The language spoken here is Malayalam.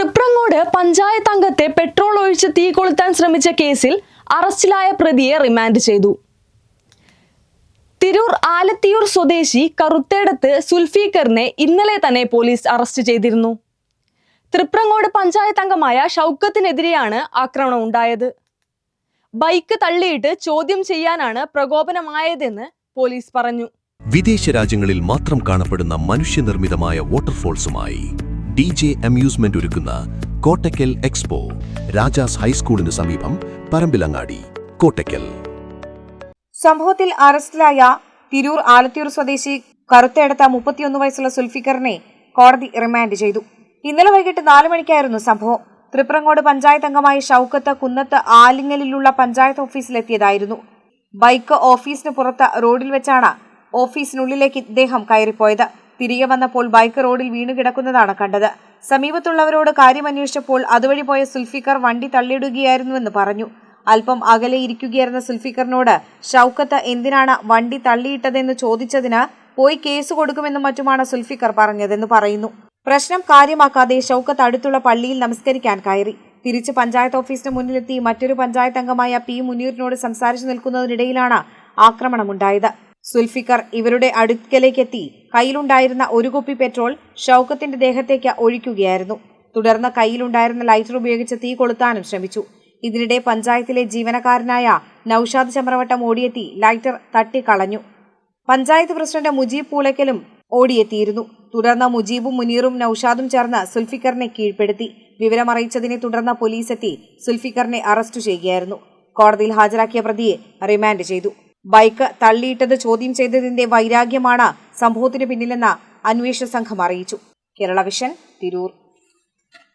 തൃപ്രങ്ങോട് പഞ്ചായത്ത് അംഗത്തെ പെട്രോൾ ഒഴിച്ച് തീ കൊളുത്താൻ ശ്രമിച്ച കേസിൽ അറസ്റ്റിലായ പ്രതിയെ റിമാൻഡ് ചെയ്തു. തിരൂർ ആലത്തിയൂർ സ്വദേശി കറുത്തേടത്ത് സുൽഫീഖറിനെ ഇന്നലെ തന്നെ പോലീസ് അറസ്റ്റ് ചെയ്തിരുന്നു. തൃപ്രങ്ങോട് പഞ്ചായത്ത് അംഗമായ ഷൗക്കത്തിനെതിരെയാണ് ആക്രമണം ഉണ്ടായത്. ബൈക്ക് തള്ളിയിട്ട് ചോദ്യം ചെയ്യാനാണ് പ്രകോപനമായതെന്ന് പോലീസ് പറഞ്ഞു. വിദേശ രാജ്യങ്ങളിൽ മാത്രം കാണപ്പെടുന്ന മനുഷ്യനിർമ്മിതമായ വാട്ടർഫോൾസുമായി DJ അമ്യൂസ്മെന്റ് ഒരുക്കുന്ന കോട്ടക്കൽ എക്സ്പോ, രാജാസ് ഹൈസ്കൂളിന് സമീപം, പറമ്പിലങ്ങാടി, കോട്ടക്കൽ. സംഭവത്തിൽ അറസ്റ്റിലായ തിരൂർ ആലത്തിയൂർ സ്വദേശി കറുത്തേടത്ത 31 വയസ്സുള്ള സുൽഫീഖറിനെ കോടതി റിമാൻഡ് ചെയ്തു. ഇന്നലെ വൈകിട്ട് 4 മണിക്കായിരുന്നു സംഭവം. തൃപ്രങ്ങോട് പഞ്ചായത്ത് അംഗമായ ഷൗക്കത്ത് കുന്നത്ത് ആലിങ്ങലിലുള്ള പഞ്ചായത്ത് ഓഫീസിലെത്തിയതായിരുന്നു. ബൈക്ക് ഓഫീസിന് പുറത്ത് റോഡിൽ വെച്ചാണ് ഓഫീസിനുള്ളിലേക്ക് ഇദ്ദേഹം കയറിപ്പോയത്. തിരികെ വന്നപ്പോൾ ബൈക്ക് റോഡിൽ വീണുകിടക്കുന്നതാണ് കണ്ടത്. സമീപത്തുള്ളവരോട് കാര്യമന്വേഷിച്ചപ്പോൾ അതുവഴി പോയ സുൽഫീഖർ വണ്ടി തള്ളിയിടുകയായിരുന്നുവെന്ന് പറഞ്ഞു. അല്പം അകലെ ഇരിക്കുകയായിരുന്ന സുൽഫീഖറിനോട് ഷൗക്കത്ത് എന്തിനാണ് വണ്ടി തള്ളിയിട്ടതെന്ന് ചോദിച്ചതിന് പോയി കേസ് കൊടുക്കുമെന്നും മറ്റുമാണ് സുൽഫീഖർ പറഞ്ഞതെന്ന് പറയുന്നു. പ്രശ്നം കാര്യമാക്കാതെ ഷൗക്കത്ത് അടുത്തുള്ള പള്ളിയിൽ നമസ്കരിക്കാൻ കയറി. തിരിച്ച് പഞ്ചായത്ത് ഓഫീസിന് മുന്നിലെത്തി മറ്റൊരു പഞ്ചായത്ത് അംഗമായ P മുനീറിനോട് സംസാരിച്ചു നിൽക്കുന്നതിനിടയിലാണ് ആക്രമണമുണ്ടായത്. സുൽഫീഖർ ഇവരുടെ അടുക്കലേക്കെത്തി കയ്യിലുണ്ടായിരുന്ന ഒരു കുപ്പി പെട്രോൾ ഷൗക്കത്തിന്റെ ദേഹത്തേക്ക് ഒഴിക്കുകയായിരുന്നു. തുടർന്ന് കയ്യിലുണ്ടായിരുന്ന ലൈറ്റർ ഉപയോഗിച്ച് തീ കൊളുത്താനും ശ്രമിച്ചു. ഇതിനിടെ പഞ്ചായത്തിലെ ജീവനക്കാരനായ നൌഷാദ് ചമ്രവട്ടം ഓടിയെത്തി ലൈറ്റർ തട്ടിക്കളഞ്ഞു. പഞ്ചായത്ത് പ്രസിഡന്റ് മുജീബ് പൂളയ്ക്കലും ഓടിയെത്തിയിരുന്നു. തുടർന്ന് മുജീബും മുനീറും നൌഷാദും ചേർന്ന് സുൽഫീഖറിനെ കീഴ്പ്പെടുത്തി. വിവരമറിയിച്ചതിനെ തുടർന്ന് പോലീസെത്തി സുൽഫീഖറിനെ അറസ്റ്റ് ചെയ്യുകയായിരുന്നു. കോടതിയിൽ ഹാജരാക്കിയ പ്രതിയെ റിമാൻഡ് ചെയ്തു. ബൈക്ക് തള്ളിയിട്ടത് ചോദ്യം ചെയ്തതിന്റെ വൈരാഗ്യമാണ് സംഭവത്തിന് പിന്നിലെന്ന് അന്വേഷണ സംഘം അറിയിച്ചു. കേരള വിഷൻ, തിരൂർ.